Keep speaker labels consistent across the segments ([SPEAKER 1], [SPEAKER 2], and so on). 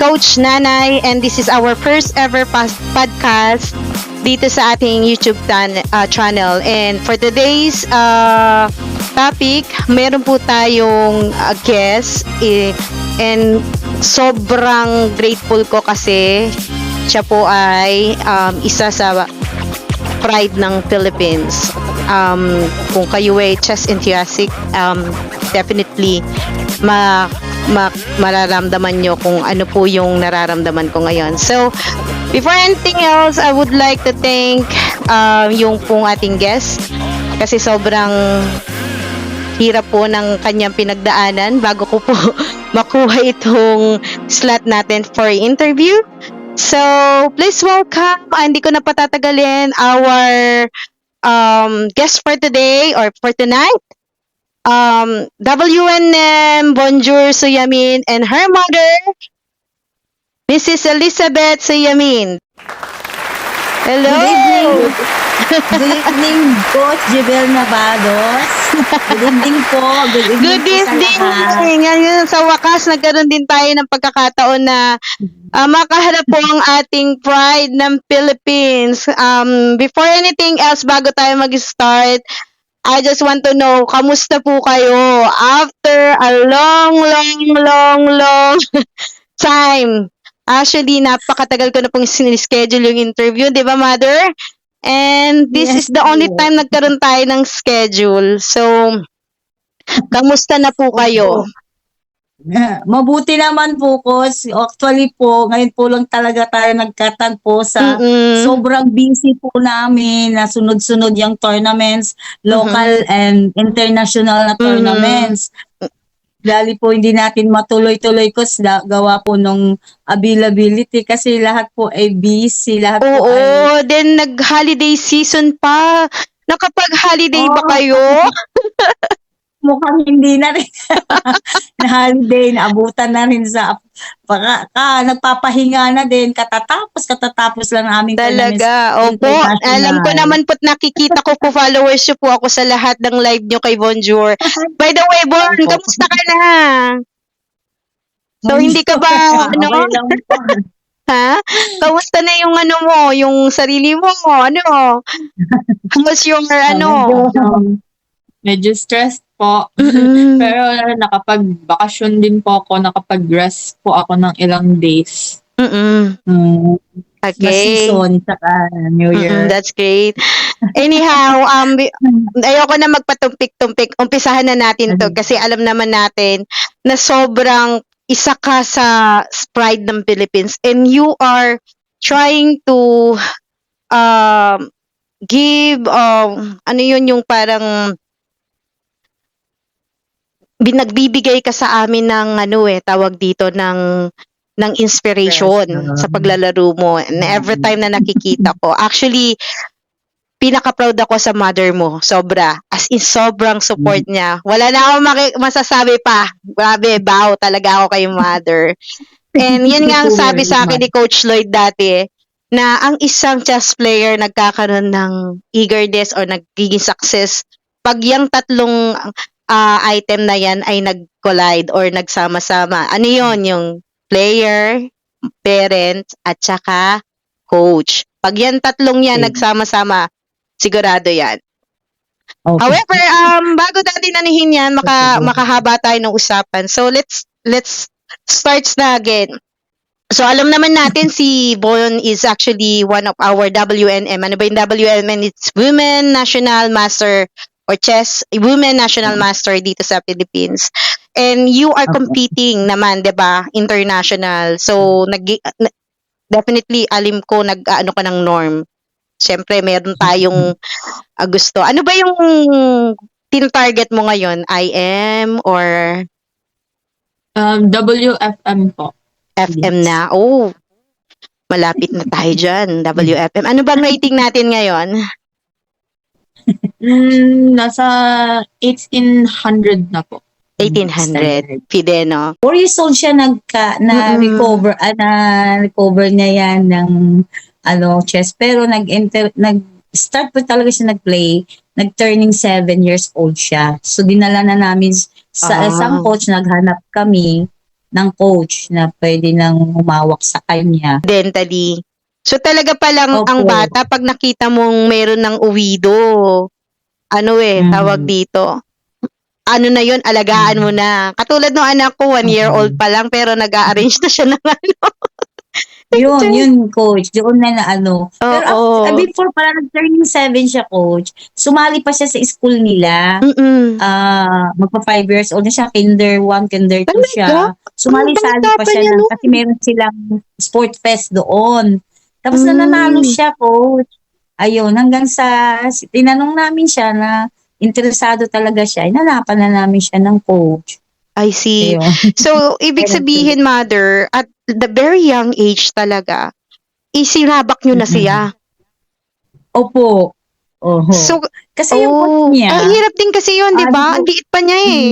[SPEAKER 1] Coach Nanay, and this is our first ever podcast dito sa ating YouTube channel. And for today's topic, meron po tayong guest, and sobrang grateful ko kasi siya po ay isa sa pride ng Philippines. Kung kayo ay chess enthusiast, definitely mararamdaman nyo kung ano po yung nararamdaman ko ngayon. So, before anything else, I would like to thank yung pong ating guest kasi sobrang hirap po ng kanyang pinagdaanan bago ko po makuha itong slot natin for interview. So, please welcome, hindi ko na patatagalin, our guest for today or for tonight. WNM Bonjour Suyamin and her mother, Mrs. Elizabeth Suyamin. Hello.
[SPEAKER 2] Good evening. Good evening, Coach Jebel Navados. Good evening po. Good evening.
[SPEAKER 1] Ngayon sa wakas, nagkaroon din tayo ng pagkakataon na makaharap po ang ating pride ng Philippines. Before anything else, bago tayo mag-start, I just want to know, kamusta po kayo after a long time? Actually, napakatagal ko na pong schedule yung interview, di ba, Mother? And this is the only time nagkaroon tayo ng schedule. So, kamusta na po kayo?
[SPEAKER 2] Mabuti naman po, Coach. Actually po, ngayon po lang talaga tayo nagkatagpo sa sobrang busy po namin na sunod-sunod yung tournaments, local and international na tournaments. Dali po hindi natin matuloy-tuloy ko gawa po nung availability kasi lahat po ay busy. Lahat po ay...
[SPEAKER 1] then nag-holiday season pa. Nakapag-holiday ba kayo?
[SPEAKER 2] Mukhang hindi na rin. Na holiday, naabutan na rin sa nagpapahinga na din. Katatapos lang aming
[SPEAKER 1] talaga. Opo. Alam ko naman po, nakikita ko po, followers nyo po ako sa lahat ng live nyo kay Bonjour. By the way, Bon, kamusta ka na? So, hindi ka ba, ha? Kamusta na yung mo, yung sarili mo, How's your,
[SPEAKER 3] Medyo stressed po. Pero nakapag-bakasyon din po ako, nakapag-rest po ako ng ilang days.
[SPEAKER 1] Okay.
[SPEAKER 2] Season, saka New Year.
[SPEAKER 1] That's great. Anyhow, ayoko na magpatumpik-tumpik. Umpisahan na natin to kasi alam naman natin na sobrang isa ka sa pride ng Philippines and you are trying to give, yung parang nagbibigay ka sa amin ng tawag dito ng inspiration sa paglalaro mo. And every time na nakikita ko, actually pinaka-proud ako sa mother mo. Sobra. As in, sobrang support niya. Wala na akong masasabi pa. Grabe, bow talaga ako kay mother. And yun nga ang sabi sa akin ni Coach Lloyd dati, na ang isang chess player nagkakaroon ng eagerness or nagiging success pag yung tatlong item na yan ay nag-collide or nagsama-sama. Ano yun? Yung player, parent, at saka coach. Pag yan tatlong yan nagsama-sama, sigurado yan. Okay. However, bago natin anihin yan, makahaba tayo ng usapan. So, let's start na again. So, alam naman natin si Bon is actually one of our WNM. Ano ba yung WNM? It's Women National Master or Chess Women National Master dito sa Philippines. And you are competing naman, 'di ba? International. So definitely alim ko nag-ano ka ng norm. Siyempre meron tayong gusto. Ano ba yung tin-target mo ngayon? IM or
[SPEAKER 3] WFM po.
[SPEAKER 1] FM na? Oh. Malapit na tayo diyan, WFM. Ano bang rating natin ngayon?
[SPEAKER 3] Nasa 1800 na po.
[SPEAKER 1] 1800. Fide, no?
[SPEAKER 2] 4 years old siya na-recover niya yan ng chess. Pero nag-start po talaga siya nag-play. Nag-turning 7 years old siya. So dinala na namin sa isang coach, naghanap kami ng coach na pwede nang humawak sa kanya.
[SPEAKER 1] Dentally. So talaga palang ang
[SPEAKER 2] Opo.
[SPEAKER 1] bata pag nakita mong meron ng uwido, tawag dito. Ano na yun, alagaan mo na. Katulad ng anak ko, 1 year old pa lang, pero nag-a-arrange na siya ng
[SPEAKER 2] Yun, coach. Doon na ano. Pero
[SPEAKER 1] Oo.
[SPEAKER 2] before pala nag-turning 7 siya, coach, sumali pa siya sa school nila.
[SPEAKER 1] Mm-mm.
[SPEAKER 2] Magpa 5 years old na siya, kinder 1, kinder 2
[SPEAKER 1] Talaga?
[SPEAKER 2] siya. Sumali-sali
[SPEAKER 1] Ang bata
[SPEAKER 2] pa
[SPEAKER 1] pa
[SPEAKER 2] siya
[SPEAKER 1] niya nun.
[SPEAKER 2] kasi meron silang sport fest doon. Tapos
[SPEAKER 1] Mm.
[SPEAKER 2] nananalo siya, coach. Ayun, hanggang sa tinanong namin siya na interesado talaga siya. Inanapan na namin siya ng coach.
[SPEAKER 1] I see.
[SPEAKER 2] Ayun.
[SPEAKER 1] So, ibig sabihin, mother, at the very young age talaga, isinabak nyo na siya.
[SPEAKER 2] Opo. Oho.
[SPEAKER 1] So,
[SPEAKER 2] Kasi yung coach niya,
[SPEAKER 1] ang hirap din kasi yun, di ba?
[SPEAKER 2] di
[SPEAKER 1] Ang liit pa niya eh.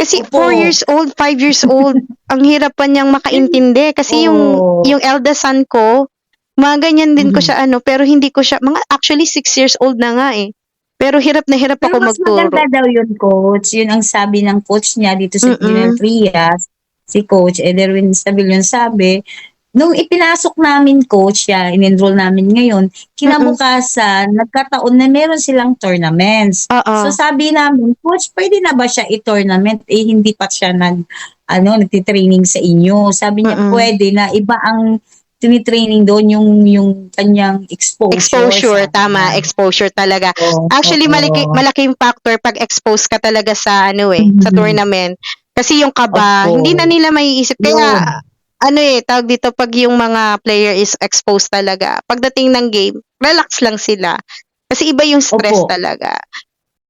[SPEAKER 1] Kasi
[SPEAKER 2] Opo.
[SPEAKER 1] 4 years old, 5 years old, ang hirap pa niyang makaintindi. Kasi yung eldest son ko, mga ganyan din ko siya pero hindi ko siya, actually 6 years old na nga eh. Pero hirap na hirap
[SPEAKER 2] Pero
[SPEAKER 1] ako
[SPEAKER 2] mas
[SPEAKER 1] magturo.
[SPEAKER 2] maganda daw yun, coach. Yun ang sabi ng coach niya dito sa General Trias, si Coach Ederwin Stabilion sabi, nung ipinasok namin, coach, in-enroll namin ngayon, kinabukasan, nagkataon na meron silang tournaments. So sabi namin, coach, pwede na ba siya i-tournament? Hindi pa siya nagtitraining sa inyo. Sabi niya, pwede na. Iba ang tinitraining doon yung kanyang
[SPEAKER 1] Exposure, tama, exposure talaga. Actually, malaking factor pag expose ka talaga sa sa tournament. Kasi yung kaba, hindi na nila maiisip. Kaya, tawag dito, pag yung mga player is exposed talaga, pagdating ng game, relax lang sila. Kasi iba yung stress talaga.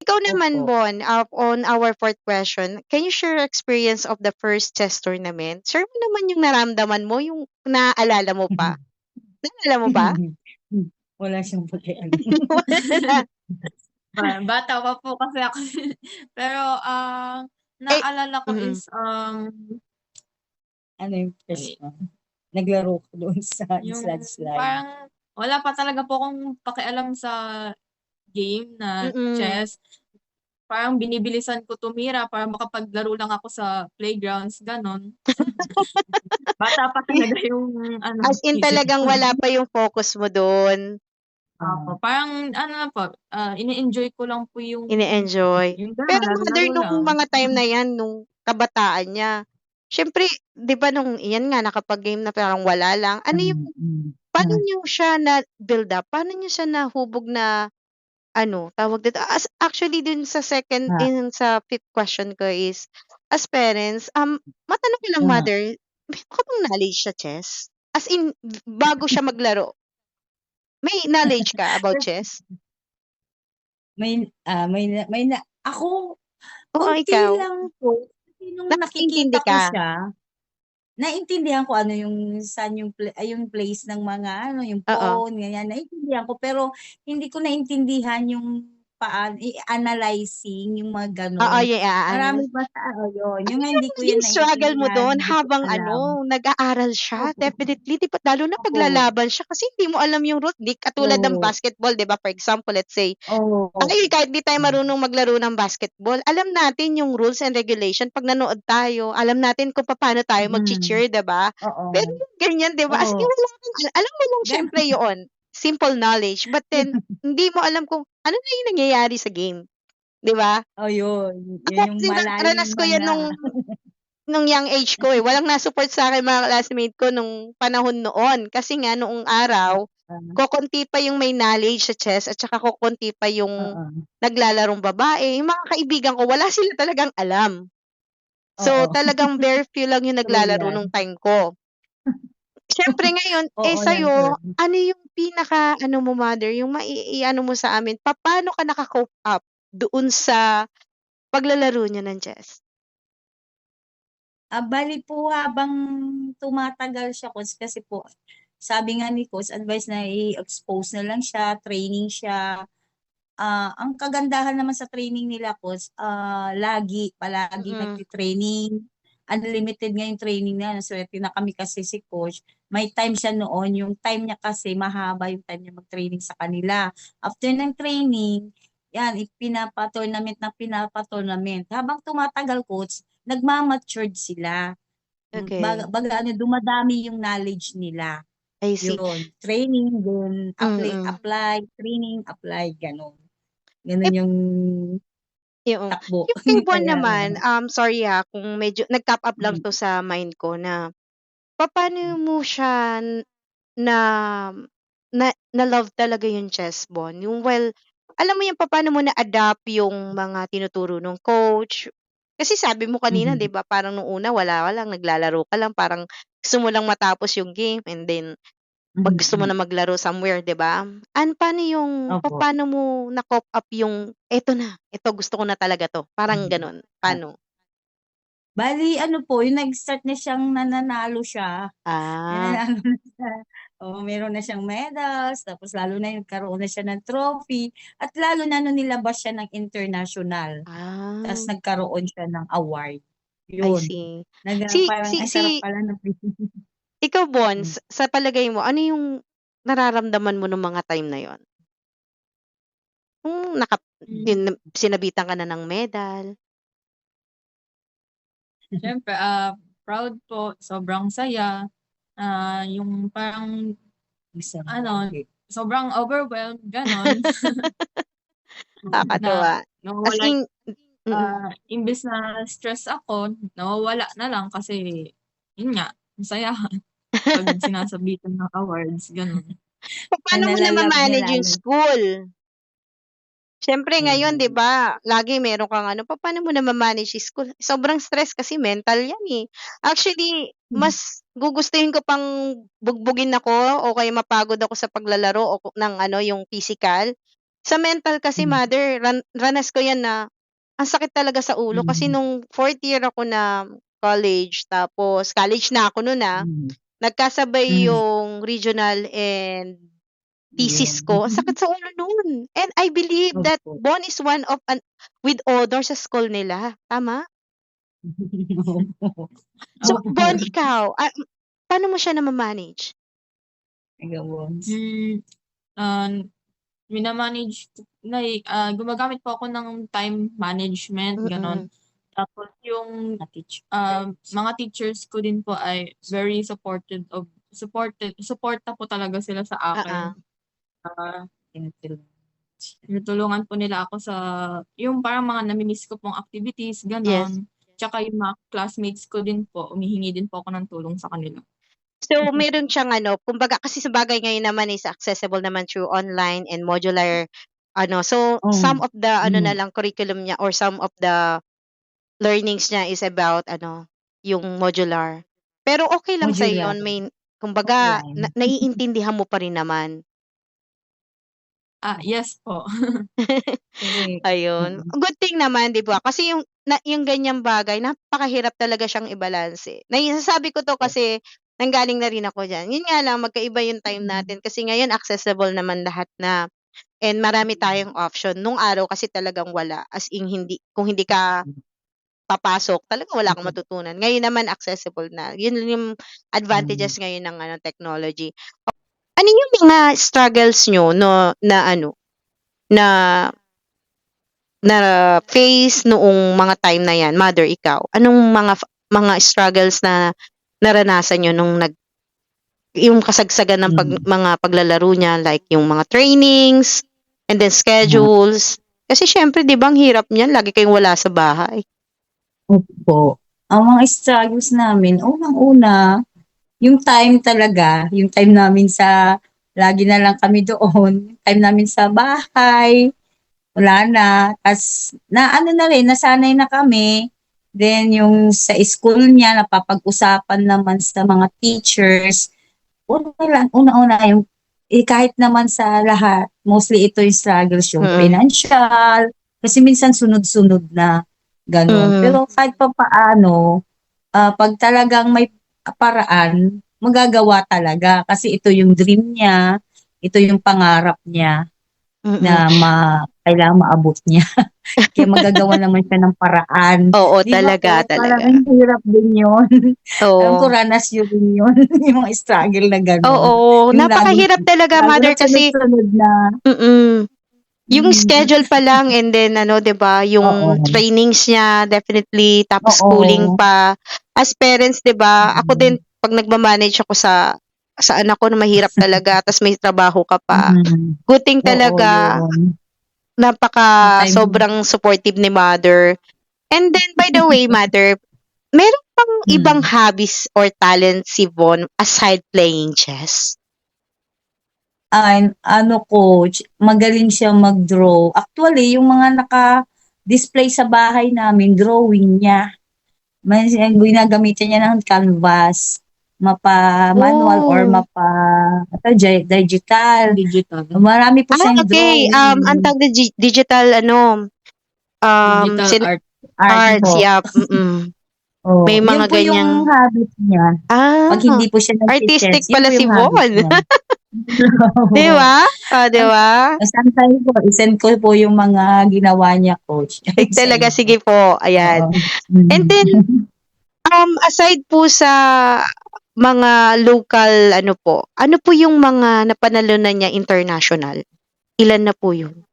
[SPEAKER 1] Ikaw naman, Bon, on our fourth question, can you share your experience of the first chess tournament? Share mo naman yung naramdaman mo, yung naaalala mo pa. Naalala mo ba?
[SPEAKER 2] Wala siyang pakialam.
[SPEAKER 3] Bata pa po kasi ako. Pero, naalala ko is,
[SPEAKER 2] Ano yung first one? Naglaro ko doon sa
[SPEAKER 3] yung
[SPEAKER 2] slide.
[SPEAKER 3] parang wala pa talaga po akong pakialam sa game na chess. Parang binibilisan ko tumira para makapaglaro lang ako sa playgrounds, ganon. Bata pa talaga yung
[SPEAKER 1] As in
[SPEAKER 3] isip
[SPEAKER 1] talagang
[SPEAKER 3] ko.
[SPEAKER 1] wala pa yung focus mo doon.
[SPEAKER 3] Opo, parang na po, ini-enjoy ko lang po yung
[SPEAKER 1] Ine-enjoy. Pero
[SPEAKER 3] ganon,
[SPEAKER 1] mother,
[SPEAKER 3] laro lang.
[SPEAKER 1] nung mga time na yan, nung kabataan niya, syempre, di ba nung yan nga, nakapag-game na parang wala lang. Ano yung, paano niyo siya na-build up? Paano niyo siya nahubog na, tawag dito? Actually, dun sa sa fifth question ko is, as parents, matanong ko lang, mother, meron ka bang knowledge sa chess? As in, bago siya maglaro, may knowledge ka about chess?
[SPEAKER 2] Ako,
[SPEAKER 1] Oo,
[SPEAKER 2] konti
[SPEAKER 1] ikaw.
[SPEAKER 2] lang po. Kasi nung
[SPEAKER 1] Nakakaintindi
[SPEAKER 2] nakikita ko
[SPEAKER 1] ka?
[SPEAKER 2] siya, naintindihan ko saan yung place ng mga yung
[SPEAKER 1] Oo.
[SPEAKER 2] pawn, ganyan. Naintindihan ko, pero hindi ko naintindihan yung analyzing, yung mga
[SPEAKER 1] Oo,
[SPEAKER 2] ganon.
[SPEAKER 1] yeah,
[SPEAKER 2] Marami pa yun. Yung
[SPEAKER 1] Ano
[SPEAKER 2] hindi ko
[SPEAKER 1] yung
[SPEAKER 2] yan
[SPEAKER 1] struggle mo
[SPEAKER 2] naintindihan,
[SPEAKER 1] doon
[SPEAKER 2] hindi ko
[SPEAKER 1] habang
[SPEAKER 2] alam.
[SPEAKER 1] nag-aaral siya?
[SPEAKER 2] Opo.
[SPEAKER 1] Definitely, di ba, lalo na
[SPEAKER 2] Opo.
[SPEAKER 1] paglalaban siya kasi hindi mo alam yung route. Di katulad ng basketball, di ba? For example, let's say, tayo kahit di tayo marunong maglaro ng basketball, alam natin yung rules and regulation. Pag nanood tayo, alam natin kung paano tayo mag-cheer, di ba? Pero yung ganyan, di ba? As in, alam mo lang syempre yun. Simple knowledge. But then, hindi mo alam kung ano na yung nangyayari sa game. Di ba?
[SPEAKER 2] Yun.
[SPEAKER 1] Ako
[SPEAKER 2] Yun yung
[SPEAKER 1] kasi
[SPEAKER 2] malalim
[SPEAKER 1] naranas ko yan nung young age ko eh. Walang na-support sa akin mga classmate ko nung panahon noon. Kasi nga noong araw, kokonti pa yung may knowledge sa chess at saka kokonti pa yung naglalarong babae. Yung mga kaibigan ko, wala sila talagang alam. So, talagang very few lang yung naglalaro nung time ko. Siyempre ngayon, sa'yo, ano yung pinaka, mo mother, yung maiiano mo sa amin, paano ka naka-cope up doon sa paglalaro niya ng chess?
[SPEAKER 2] Bali po habang tumatagal siya, coach, kasi po, sabi nga ni coach, advice na i-expose na lang siya, training siya. Ang kagandahan naman sa training nila, coach, palagi nagti-training. Unlimited nga yung training na, swerte na kami kasi si coach. May time siya noon, yung time niya kasi mahaba yung time niya mag-training sa kanila. After ng training, yan, pinapa-tournament. Habang tumatagal, coach, nagmamatured sila.
[SPEAKER 1] Okay.
[SPEAKER 2] Baga ano, dumadami yung knowledge nila.
[SPEAKER 1] I see.
[SPEAKER 2] Yun, training, then apply, training, apply, ganun. Ganun yung
[SPEAKER 1] Yung
[SPEAKER 2] takbo.
[SPEAKER 1] kay Bon
[SPEAKER 2] Kaya,
[SPEAKER 1] naman, sorry kung medyo nag-top up lang 'to sa mind ko na papaano mo siya na na-love talaga yung chess, Bon? Yung alam mo yung papaano mo na-adapt yung mga tinuturo nung coach? Kasi sabi mo kanina 'di ba, parang nung una wala ka lang, naglalaro ka lang, parang gusto mo lang matapos yung game and then gusto mo na maglaro somewhere, 'di ba? Paano yung
[SPEAKER 2] Opo.
[SPEAKER 1] papaano mo na-cope up yung, "Eto na, ito gusto ko na talaga 'to." Parang gano'n, paano?
[SPEAKER 2] Bali ano po, yung nag-start na siyang nananalo siya.
[SPEAKER 1] Ah,
[SPEAKER 2] Nananalo na siya. Oo, meron na siyang medals, tapos lalo na yung nagkaroon na siya ng trophy, at lalo na nung nilabas siya ng international. Tapos
[SPEAKER 1] ah,
[SPEAKER 2] nagkaroon siya ng award.
[SPEAKER 1] I
[SPEAKER 2] Yun.
[SPEAKER 1] see.
[SPEAKER 2] Parang ang sarap pala na
[SPEAKER 1] Ikaw Bon, sa palagay mo, ano yung nararamdaman mo nung mga time na yon? Kung
[SPEAKER 3] Hmm,
[SPEAKER 1] sinabitan ka na ng medal?
[SPEAKER 3] Siyempre, proud po, sobrang saya. Yung parang
[SPEAKER 2] isang
[SPEAKER 3] ano, sobrang overwhelmed, gano'n. Na
[SPEAKER 1] Nakakatuwa. As
[SPEAKER 3] nawawala,
[SPEAKER 1] in
[SPEAKER 3] imbes na stress ako, nawawala na lang kasi yun nga, masaya 'pag sinasabitan ng awards, gano'n.
[SPEAKER 1] paano mo
[SPEAKER 2] nalalab niya
[SPEAKER 1] nama-manage yung
[SPEAKER 2] lalo.
[SPEAKER 1] school? Siyempre ngayon 'di
[SPEAKER 2] Mm.
[SPEAKER 1] ba, lagi meron kang papaano mo nama-manage yung school? Sobrang stress kasi mental 'yan, Actually, mas gugustuhin ko pang bugbugin ako o kaya mapagod ako sa paglalaro o ng yung physical. Sa mental kasi
[SPEAKER 2] Mm.
[SPEAKER 1] mother, ranas ko 'yan na ang sakit talaga sa ulo kasi
[SPEAKER 2] Mm.
[SPEAKER 1] nung 4th year ako na college, tapos college na ako no'n,
[SPEAKER 2] Mm.
[SPEAKER 1] nagkasabay
[SPEAKER 2] Mm.
[SPEAKER 1] yung regional and thesis
[SPEAKER 2] Yun.
[SPEAKER 1] ko, ang sakit sa ulo nun. And I believe that
[SPEAKER 2] Opo.
[SPEAKER 1] Bon is one of with honor sa school nila, tama?
[SPEAKER 2] Opo.
[SPEAKER 1] So,
[SPEAKER 2] Opo.
[SPEAKER 1] Bon, ikaw, paano mo siya nama-manage?
[SPEAKER 2] Gawons.
[SPEAKER 3] Hmm, mina-manage like, gumagamit po ako ng time management, gano'n.
[SPEAKER 1] Mm.
[SPEAKER 3] Tapos yung,
[SPEAKER 2] Teach.
[SPEAKER 3] mga teachers ko din po ay very suporta po talaga sila sa
[SPEAKER 1] Oo.
[SPEAKER 3] akin. Ah, Tinutulungan po nila ako sa yung parang mga nami-miss ko pong activities,
[SPEAKER 1] Yes.
[SPEAKER 3] gano'n. Tsaka yung mga classmates ko din po, humihingi din po ako ng tulong sa kanila.
[SPEAKER 1] So, meron siyang kumbaga kasi sabagay ngayon naman is accessible naman through online and modular so some of the na
[SPEAKER 2] Mm.
[SPEAKER 1] lang curriculum niya or some of the learnings niya is about yung modular. Pero okay lang sa'yo
[SPEAKER 2] Modular.
[SPEAKER 1] yun, kumbaga
[SPEAKER 2] Online.
[SPEAKER 1] naiintindihan mo pa rin naman.
[SPEAKER 3] Yes po.
[SPEAKER 2] Correct.
[SPEAKER 1] Ayun.
[SPEAKER 2] Mm.
[SPEAKER 1] Good thing naman, 'di ba? Kasi yung ganyang bagay napakahirap talaga siyang ibalanse. Nasasabi ko 'to kasi nanggaling na rin ako diyan. Yun nga lang magkaiba yung time natin kasi ngayon accessible naman lahat na and marami tayong option. Nung araw kasi talagang wala, as in kung hindi ka papasok talagang wala kang matutunan. Ngayon naman accessible na. Yun yung advantages ngayon ng technology. Ano yung mga struggles niyo na na na face noong mga time na 'yan, mother, ikaw? Anong mga struggles na naranasan niyo nung yung kasagsagan ng mga paglalaro niya, like yung mga trainings and then schedules? Kasi siyempre 'di ba ang hirap niyan, lagi kayong wala sa bahay.
[SPEAKER 2] Opo. Ang mga struggles namin, unang-una, yung time talaga, yung time namin sa lagi na lang kami doon, time namin sa bahay, wala na. Tas ano na rin, nasanay na kami. Then yung sa school niya, napapag-usapan naman sa mga teachers. Una-una yung kahit naman sa lahat, mostly ito yung struggles, yung financial, kasi minsan sunod-sunod na gano'n. Pero kahit pa paano, pag talagang may paraan, magagawa talaga. Kasi ito yung dream niya, ito yung pangarap niya na kailangan maabot niya. Kaya magagawa naman siya ng paraan.
[SPEAKER 1] Oo,
[SPEAKER 2] 'Di ba po?
[SPEAKER 1] talaga.
[SPEAKER 2] Parang ang hirap din yun. Alam ko
[SPEAKER 1] Oo.
[SPEAKER 2] ranas yun din yun. Yung mga struggle na gano'n.
[SPEAKER 1] Oo,
[SPEAKER 2] Yung
[SPEAKER 1] napakahirap talaga,
[SPEAKER 2] lalo
[SPEAKER 1] mother,
[SPEAKER 2] na
[SPEAKER 1] kasi
[SPEAKER 2] sunod-sunod na.
[SPEAKER 1] yung schedule pa lang and then 'di ba, yung
[SPEAKER 2] Oo.
[SPEAKER 1] trainings niya definitely, tapos schooling
[SPEAKER 2] Oo.
[SPEAKER 1] pa. as parents, 'di ba? Ako din pag nagma-manage ako sa anak ko na mahirap talaga, tapos may trabaho ka pa.
[SPEAKER 2] Mm.
[SPEAKER 1] Good thing
[SPEAKER 2] Oo,
[SPEAKER 1] talaga,
[SPEAKER 2] yun.
[SPEAKER 1] napaka
[SPEAKER 2] Time.
[SPEAKER 1] sobrang supportive ni mother. And then, by the way, mother, meron pang ibang hobbies or talents si Von aside playing chess?
[SPEAKER 2] Ano coach, magaling siya mag-draw. Actually, yung mga naka-display sa bahay namin, drawing niya. May ginagamitan niya ng canvas, mapa-manual or digital.
[SPEAKER 3] Digital.
[SPEAKER 2] Marami po siyang
[SPEAKER 1] Okay.
[SPEAKER 2] drawing.
[SPEAKER 1] Ang tawag na digital,
[SPEAKER 3] Digital art.
[SPEAKER 1] arts,
[SPEAKER 2] po.
[SPEAKER 1] yeah.
[SPEAKER 2] Oh,
[SPEAKER 1] May
[SPEAKER 2] yun
[SPEAKER 1] mga
[SPEAKER 2] po
[SPEAKER 1] ganyang,
[SPEAKER 2] yung habit niya. Pag hindi po siya
[SPEAKER 1] artistic
[SPEAKER 2] nag-chess, yun
[SPEAKER 1] pala
[SPEAKER 2] po
[SPEAKER 1] si
[SPEAKER 2] yung habit
[SPEAKER 1] Von.
[SPEAKER 2] niya.
[SPEAKER 1] Di ba? Di ba?
[SPEAKER 2] Sometimes po, isend ko po yung mga ginawa niya, coach.
[SPEAKER 1] Like, talaga, sige po. Ayan.
[SPEAKER 2] Oo.
[SPEAKER 1] And then, aside po sa mga local, ano po yung mga napanalunan niya international? Ilan na po yun?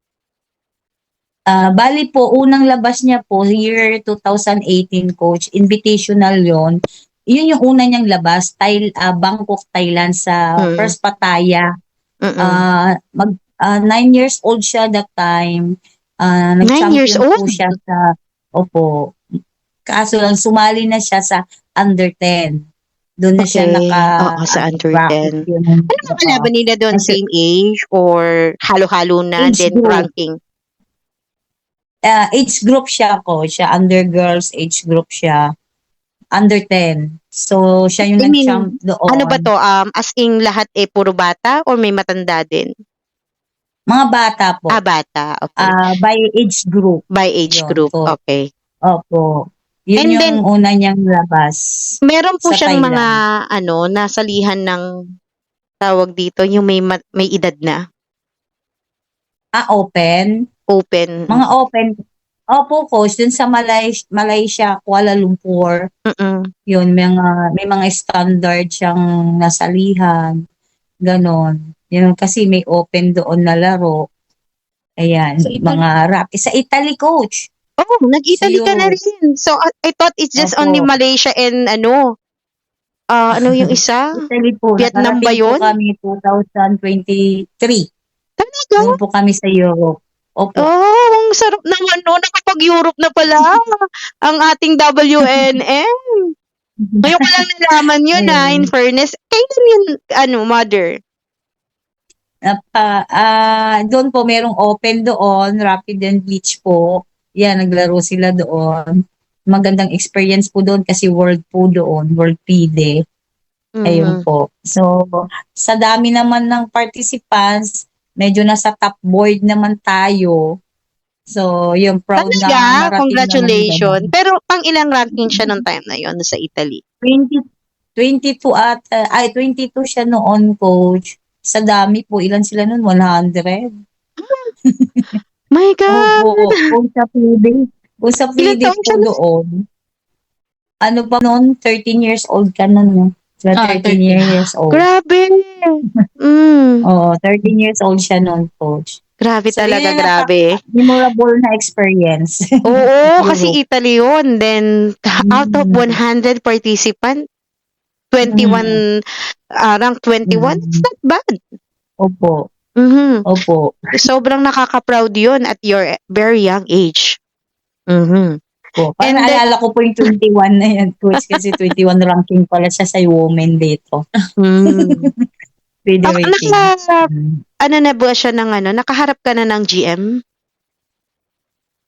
[SPEAKER 2] Bali po, unang labas niya po, year 2018, coach. Invitational yon. Yun yung una niyang labas, Bangkok, Thailand sa First Pattaya. 9 years old siya that time.
[SPEAKER 1] 9 years
[SPEAKER 2] Nag-champion po
[SPEAKER 1] old?
[SPEAKER 2] siya opo. Kaso lang, sumali na siya sa under 10. Doon na siya
[SPEAKER 1] Okay. Oo, sa under 10. Ano ang kalaban nila doon? Same age or halo-halo na
[SPEAKER 2] Age
[SPEAKER 1] then
[SPEAKER 2] group.
[SPEAKER 1] ranking?
[SPEAKER 2] Age group siya, coach. Siya, under girls age group siya. Under 10. So, siya yung
[SPEAKER 1] I mean,
[SPEAKER 2] nag-champ doon.
[SPEAKER 1] Ano ba to? As in lahat puro bata or may matanda din?
[SPEAKER 2] Mga bata po.
[SPEAKER 1] Bata. Okay.
[SPEAKER 2] By age group.
[SPEAKER 1] By age
[SPEAKER 2] Yun,
[SPEAKER 1] group.
[SPEAKER 2] po.
[SPEAKER 1] Okay.
[SPEAKER 2] Opo. Yun
[SPEAKER 1] And
[SPEAKER 2] yung
[SPEAKER 1] then,
[SPEAKER 2] una niyang labas.
[SPEAKER 1] Meron po
[SPEAKER 2] sa
[SPEAKER 1] siyang
[SPEAKER 2] Thailand.
[SPEAKER 1] mga nasalihan ng tawag dito, yung may edad na.
[SPEAKER 2] Open.
[SPEAKER 1] Open.
[SPEAKER 2] Mga open. Opo, coach. Dun sa Malaysia, Kuala Lumpur. Yun, may mga standard siyang nasalihan. Ganon. Yun, kasi may open doon na laro. Ayan,
[SPEAKER 3] Sa Italy?
[SPEAKER 2] mga rap. Sa Italy, coach.
[SPEAKER 1] Oh, nag-Italy ka na rin. So, I thought it's just
[SPEAKER 2] Opo.
[SPEAKER 1] only Malaysia and ano yung isa?
[SPEAKER 2] Italy po.
[SPEAKER 1] Vietnam ba
[SPEAKER 2] Nakarating
[SPEAKER 1] yun?
[SPEAKER 2] po kami 2023.
[SPEAKER 1] Talaga?
[SPEAKER 2] Doon po kami sa Europe. Opo.
[SPEAKER 1] Oh, ang sarap naman no. Nakapag-Europe na pala ang ating WNM. Ngayon ko lang nalaman yun in fairness. Kailan yun, mother?
[SPEAKER 2] Doon po merong open doon, rapid and beach po. Yan, naglaro sila doon. Magandang experience po doon kasi world po doon, world PIDE. Ayun po. So, sa dami naman ng participants, medyo nasa top board naman tayo. So, yung proud na
[SPEAKER 1] Talaga?
[SPEAKER 2] marating
[SPEAKER 1] Congratulations.
[SPEAKER 2] naman.
[SPEAKER 1] Pero pang ilang ranking siya nung time na yon sa Italy?
[SPEAKER 2] 22 siya noon, coach. Sa dami po, ilan sila noon? 100.
[SPEAKER 1] My God!
[SPEAKER 2] Opo, kung sa PIDE
[SPEAKER 1] taon
[SPEAKER 2] po
[SPEAKER 1] siya nun?
[SPEAKER 2] doon. Ano pa noon? 13 years old ka noon, no? 13 years old.
[SPEAKER 1] Grabe!
[SPEAKER 2] Oo, 13 years old siya noon, coach.
[SPEAKER 1] Grabe
[SPEAKER 2] So,
[SPEAKER 1] talaga,
[SPEAKER 2] yun yung
[SPEAKER 1] grabe.
[SPEAKER 2] memorable na experience.
[SPEAKER 1] Oo, kasi Italy yun. Then, out of 100 participant, 21, rank 21, it's not bad.
[SPEAKER 2] Opo. Opo.
[SPEAKER 1] Sobrang nakaka-proud yun at your very young age.
[SPEAKER 2] Parang naalala ko po yung 21 na yan, coach, kasi 21 ranking pala siya sa women dito.
[SPEAKER 1] Ano na ba siya ng nakaharap ka na ng GM?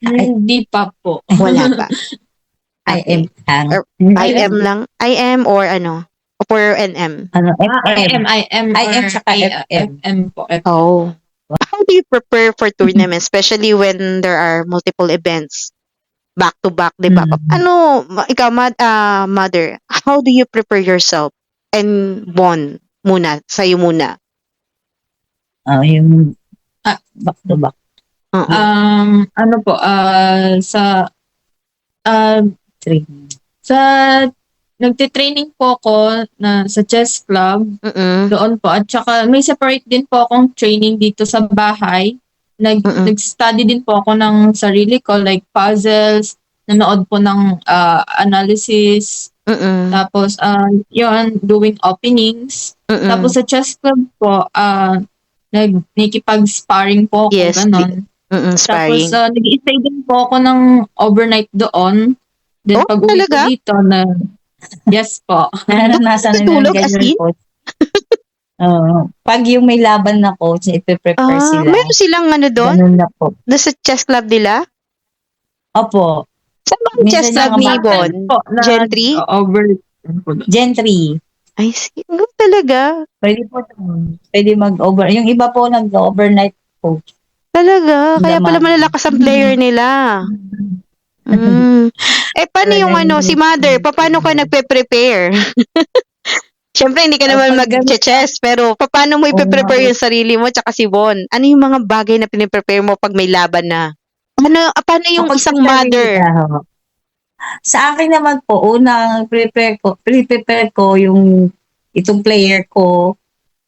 [SPEAKER 3] Hindi pa po.
[SPEAKER 1] Wala pa.
[SPEAKER 2] IM lang.
[SPEAKER 1] IM lang? IM or or NM?
[SPEAKER 2] FM.
[SPEAKER 3] IM
[SPEAKER 2] tsaka
[SPEAKER 3] FM po.
[SPEAKER 1] Oh. How do you prepare for tournaments, especially when there are multiple events back to back, di ba? Ikaw, mother, how do you prepare yourself? And Bon, sa'yo muna.
[SPEAKER 2] Yung back to back.
[SPEAKER 3] Nagtitraining po ako sa chess club. Doon po. At saka may separate din po akong training dito sa bahay. Nag-study din po ako ng sarili ko, like puzzles, nanood po ng analysis,
[SPEAKER 1] Mm.
[SPEAKER 3] Tapos, yun, doing openings.
[SPEAKER 1] Mm.
[SPEAKER 3] Tapos sa chess club po, nakikipag-sparring po ako,
[SPEAKER 1] Yes,
[SPEAKER 3] ganon. Tapos,
[SPEAKER 1] sparring.
[SPEAKER 3] nag-i-stay din po ako ng overnight doon. Then,
[SPEAKER 1] Oh,
[SPEAKER 3] pag-uwi ko
[SPEAKER 1] talaga?
[SPEAKER 3] dito, yes po.
[SPEAKER 2] Naranasan na ng
[SPEAKER 1] Natutulog as
[SPEAKER 2] ganyan,
[SPEAKER 1] in?
[SPEAKER 2] coach. Oo. Pag yung may laban na coach, ipe-prepare sila.
[SPEAKER 1] Meron silang ano doon?
[SPEAKER 2] Ganun na po.
[SPEAKER 1] Doon sa chess club nila?
[SPEAKER 2] Opo.
[SPEAKER 1] Saan ba ang chess
[SPEAKER 2] Minsan
[SPEAKER 1] club ni
[SPEAKER 2] yung
[SPEAKER 1] Bon?
[SPEAKER 3] Po,
[SPEAKER 1] Gen 3?
[SPEAKER 3] over.
[SPEAKER 2] Gen 3.
[SPEAKER 1] Ay, talaga?
[SPEAKER 2] Pwede po pwede mag-over. Yung iba po nag-overnight coach.
[SPEAKER 1] Talaga? Kaya pala
[SPEAKER 2] Naman.
[SPEAKER 1] malalakas ang player nila. Paano yung si mother, paano ka nagpe-prepare? Siyempre, hindi ka naman
[SPEAKER 2] Pag ganun
[SPEAKER 1] mag-chess, pero paano mo ipe-prepare yung sarili mo tsaka si Bon? Ano yung mga bagay na piniprepare mo pag may laban na? Paano yung
[SPEAKER 2] kapag
[SPEAKER 1] isang
[SPEAKER 2] sa sarili
[SPEAKER 1] mother?
[SPEAKER 2] na, sa akin naman po, unang prepare ko yung itong player ko.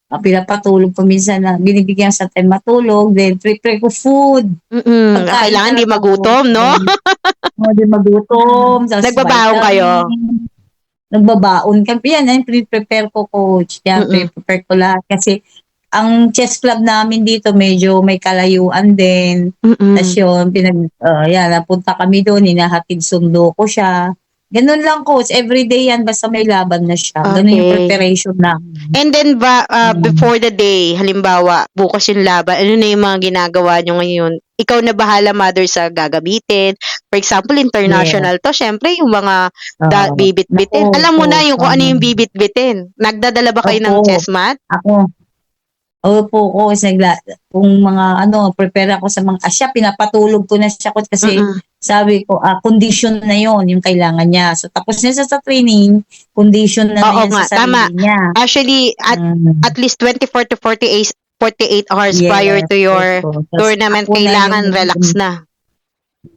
[SPEAKER 2] Pinapatulog ko minsan na binibigyan sa time matulog. Then prepare ko food. Pagkain
[SPEAKER 1] Kailangan di
[SPEAKER 2] talaga
[SPEAKER 1] magutom,
[SPEAKER 2] po.
[SPEAKER 1] no?
[SPEAKER 2] Hindi magutom. Tapos
[SPEAKER 1] Nagbabaon kayo?
[SPEAKER 2] Nagbabaon kami. Yan, prepare ko, coach. Yan, prepare ko lahat. Kasi ang chess club namin dito medyo may kalayuan din. Tapos yun, napunta kami doon, hinahatid sundo ko siya. Ganun lang, coach. Everyday yan, basta may laban na siya. Ganun yung
[SPEAKER 1] Okay.
[SPEAKER 2] preparation na.
[SPEAKER 1] And then before the day, halimbawa, bukas yung laban, ano na yung mga ginagawa nyo ngayon? Ikaw na bahala, mother, sa gagamitin. For example, international to, syempre, yung mga bibit-bitin. Alam mo na yung kung ano yung bibit-bitin. Nagdadala ba kayo ng chess mat?
[SPEAKER 2] Ako. Opo, coach. Kung mga prepare ako sa mga siya, pinapatulog ko na siya, coach, kasi sabi ko, condition na yon yung kailangan niya. So, tapos niya sa training, condition na yan sa sarili niya.
[SPEAKER 1] Actually, at least 24 to 48 hours prior to your tournament, kailangan relax na.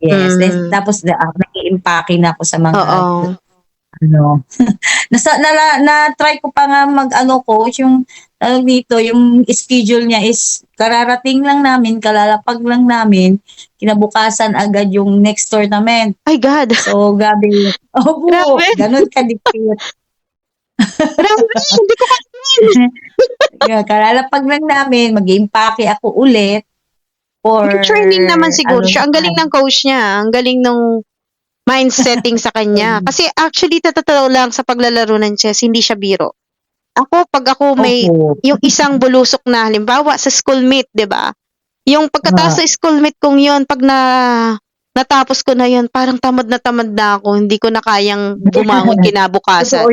[SPEAKER 2] Yes. Tapos, nag-i-impake na ako sa mga, na-try ko pa nga coach, yung dito, yung schedule niya is kararating lang namin, kalalapag lang namin, kinabukasan agad yung next tournament.
[SPEAKER 1] Ay, God.
[SPEAKER 2] So, grabe. Ganun ka-dikit.
[SPEAKER 1] Grabe, hindi ko
[SPEAKER 2] kalalapag lang namin, mag-impake ako ulit.
[SPEAKER 1] May training naman siguro siya. Ang galing ng coach niya. Ang galing ng mind setting sa kanya. Kasi actually, tatataw lang sa paglalaro ng chess, hindi siya biro. Pag ako may, yung isang bulusok na, halimbawa, sa schoolmate, di ba? Yung pagkatapos sa schoolmate kong yun, pag natapos ko na yun, parang tamad na ako. Hindi ko na kayang bumangon kinabukasan.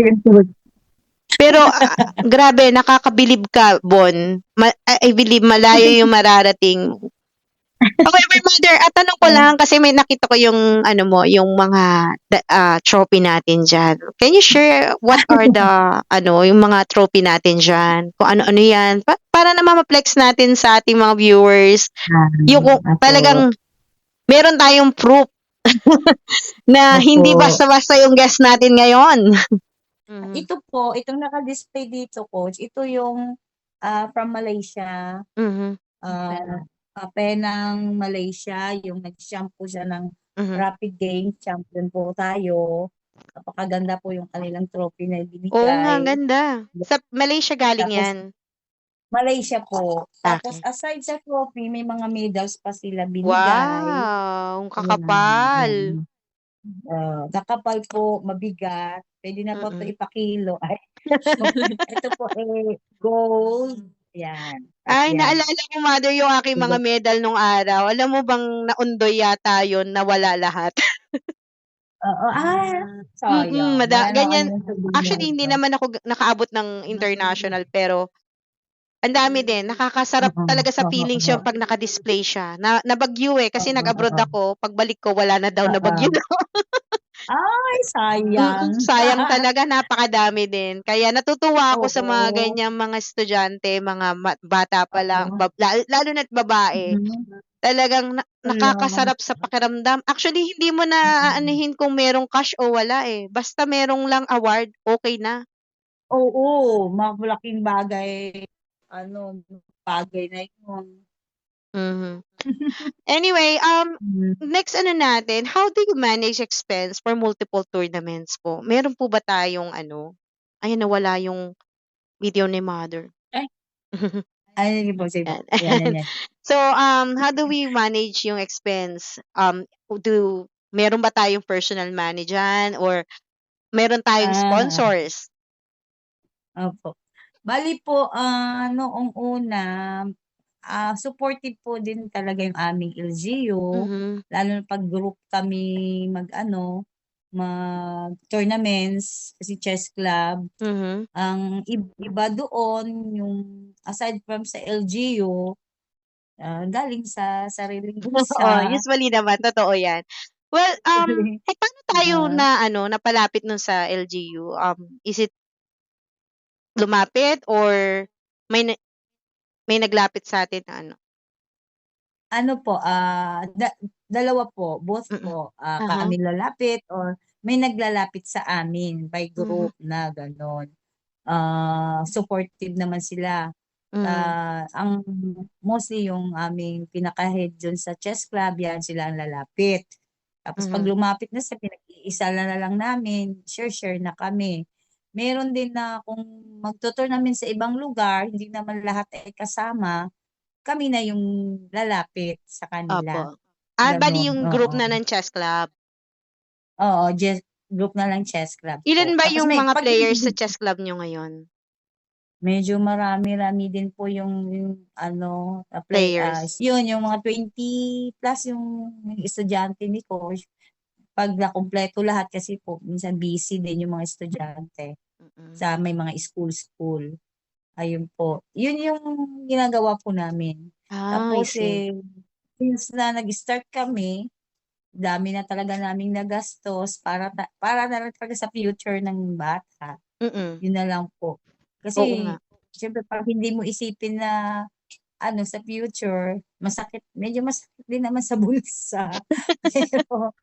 [SPEAKER 1] Pero, grabe, nakakabilib ka, Bon. I believe malayo yung mararating. Okay, my mother, tanong ko lang kasi may nakita ko yung yung mga trophy natin diyan. Can you share what are the yung mga trophy natin diyan? Kung ano-ano 'yan para naman ma-flex natin sa ating mga viewers. Yung talagang meron tayong proof na hindi basta-basta yung guest natin ngayon.
[SPEAKER 2] Ito po, itong naka-display dito, coach. Ito yung from Malaysia. Penang Malaysia, yung nag-shampoo siya ng Rapid Game, champion po tayo. Napakaganda po yung kanilang trophy na ibinigay.
[SPEAKER 1] Oo nga, ganda. Sa Malaysia galing yan.
[SPEAKER 2] Malaysia po. Tapos aside sa trophy, may mga medals pa sila binigay.
[SPEAKER 1] Wow, ang kakapal.
[SPEAKER 2] Kakapal po, mabigat. Pwede na po ito ipakilo. Ito po gold. Yan.
[SPEAKER 1] Ay, naalala ko, mother, yung aking mga medal nung araw. Alam mo bang naundoy yata yun, nawala lahat?
[SPEAKER 2] Sayang.
[SPEAKER 1] Ganyan. Actually, hindi naman ako nakaabot ng international, pero ang dami din. Nakakasarap talaga sa feelings yung pag naka-display siya. Nabagyo kasi nag-abroad ako. Pagbalik ko, wala na daw nabagyo.
[SPEAKER 2] Ay, sayang.
[SPEAKER 1] Sayang talaga, napakadami din. Kaya natutuwa ako sa mga ganyang mga estudyante, mga bata pa lang, lalo na't babae. Talagang nakakasarap sa pakiramdam. Actually, hindi mo na aanihin kung merong cash o wala Basta merong lang award, okay na.
[SPEAKER 2] Oo, malaking bagay. Bagay na yun.
[SPEAKER 1] Mhm. Anyway,
[SPEAKER 2] Mm.
[SPEAKER 1] next ano natin, how do you manage expense for multiple tournaments po? Meron po ba tayong ano, ayan nawala yung video ni mother.
[SPEAKER 2] Ay, ay sige po, sige po.
[SPEAKER 1] Yan.
[SPEAKER 2] Yan, yan.
[SPEAKER 1] So, how do we manage yung expense? Meron ba tayong personal money dyan or meron tayong
[SPEAKER 2] Ah,
[SPEAKER 1] sponsors?
[SPEAKER 2] opo. Bali po, noong una, supportive po din talaga yung aming LGU,
[SPEAKER 1] Mhm.
[SPEAKER 2] lalo na 'pag group kami mag-ano, mag-tournaments, kasi chess club.
[SPEAKER 1] Mhm.
[SPEAKER 2] Ang iba doon, yung aside from sa LGU, galing sa sariling
[SPEAKER 1] Oo,
[SPEAKER 2] bulsa.
[SPEAKER 1] usually naman totoo 'yan. Well, paano tayo
[SPEAKER 2] Ah,
[SPEAKER 1] na ano, napalapit nun sa LGU? Is it lumapit or may na may naglapit sa'tin na ano?
[SPEAKER 2] ano po, dalawa po, both
[SPEAKER 1] Mm.
[SPEAKER 2] po,
[SPEAKER 1] Uh-huh.
[SPEAKER 2] kami lalapit or may naglalapit sa amin by
[SPEAKER 1] Mhm.
[SPEAKER 2] group na gano'n. Supportive naman sila.
[SPEAKER 1] Hmm.
[SPEAKER 2] Ang mostly yung aming pinaka-head dun sa chess club, 'yan sila ang lalapit. Tapos 'pag
[SPEAKER 1] Mhm.
[SPEAKER 2] lumapit na sa pinag-iisa na lang namin, share-share na kami. Meron din na kung magto-tournament sa ibang lugar, hindi naman lahat ay kasama, kami na yung lalapit sa
[SPEAKER 1] Opo.
[SPEAKER 2] kanila,
[SPEAKER 1] Bale
[SPEAKER 2] gano'n,
[SPEAKER 1] yung group
[SPEAKER 2] oo.
[SPEAKER 1] na ng chess club.
[SPEAKER 2] Oo, group na lang chess club
[SPEAKER 1] Ilan
[SPEAKER 2] po.
[SPEAKER 1] ba
[SPEAKER 2] Tapos
[SPEAKER 1] yung
[SPEAKER 2] may
[SPEAKER 1] mga
[SPEAKER 2] 'pag
[SPEAKER 1] players sa
[SPEAKER 2] hindi
[SPEAKER 1] chess club niyo ngayon?
[SPEAKER 2] medyo marami-rami din po yung ano,
[SPEAKER 1] Players?
[SPEAKER 2] yun yung mga 20 plus yung estudyante ni coach. 'Pag nakumpleto lahat kasi po minsan busy din yung mga estudyante
[SPEAKER 1] Mm.
[SPEAKER 2] sa may mga school. Ayun po. Yun yung ginagawa po namin.
[SPEAKER 1] I
[SPEAKER 2] Tapos,
[SPEAKER 1] see.
[SPEAKER 2] since na nag-start kami, dami na talaga naming nagastos para na lang talaga sa future ng bata.
[SPEAKER 1] Mm.
[SPEAKER 2] Yun na lang po.
[SPEAKER 1] Oo nga.
[SPEAKER 2] Kasi siyempre 'pag hindi mo isipin na ano sa future, medyo masakit din naman sa bulsa. Pero